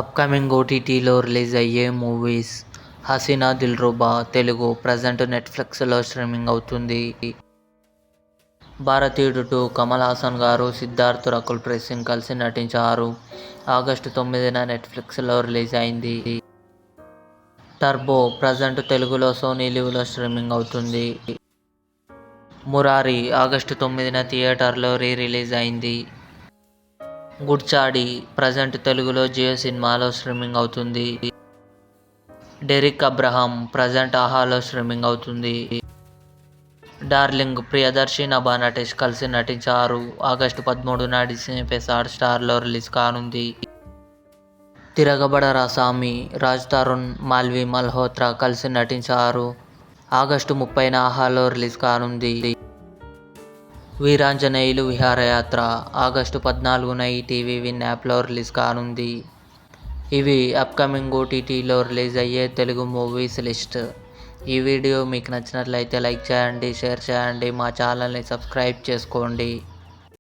Upcoming ఓటీటీలో release అయ్యే movies. 'Hasina Dilruba' Telugu present నెట్ఫ్లిక్స్లో స్ట్రీమింగ్ అవుతుంది. 'భారతీయుడు 2' కమల్ హాసన్ గారు, సిద్ధార్థ్, రకుల్ ప్రీత్ సింగ్ కలిసి నటించారు. ఆగస్టు 9న నెట్ఫ్లిక్స్లో రిలీజ్ అయింది. 'టర్బో' ప్రజెంట్ తెలుగులో సోనీ లివ్లో స్ట్రీమింగ్ అవుతుంది. 'మురారి' ఆగస్టు 9న థియేటర్లో రిలీజ్ అయింది. 'గుడ్చాడి' ప్రజెంట్ తెలుగులో జియో సినిమాలో స్ట్రీమింగ్ అవుతుంది. 'డెరిక్ అబ్రహాం' ప్రజెంట్ ఆహాలో స్ట్రీమింగ్ అవుతుంది. 'డార్లింగ్' ప్రియదర్శి, నభా నటేష్ కలిసి నటించారు. ఆగస్టు 13న డిస్నీ+ హాట్స్టార్లో రిలీజ్ కానుంది. 'తిరగబడరా సామి' రాజ్ తరుణ్, మాల్వి మల్హోత్రా కలిసి నటించారు. ఆగస్టు 30న ఆహాలో రిలీజ్ కానుంది. 'వీరాంజనేయులు విహారయాత్ర' ఆగస్టు 14న ఈటీవీ విన్ యాప్లో రిలీజ్ కానుంది. ఇవి అప్కమింగ్ ఓటీటీలో రిలీజ్ అయ్యే తెలుగు మూవీస్ లిస్ట్. ఈ వీడియో మీకు నచ్చినట్లయితే లైక్ చేయండి, షేర్ చేయండి, మా ఛానల్ని సబ్స్క్రైబ్ చేసుకోండి.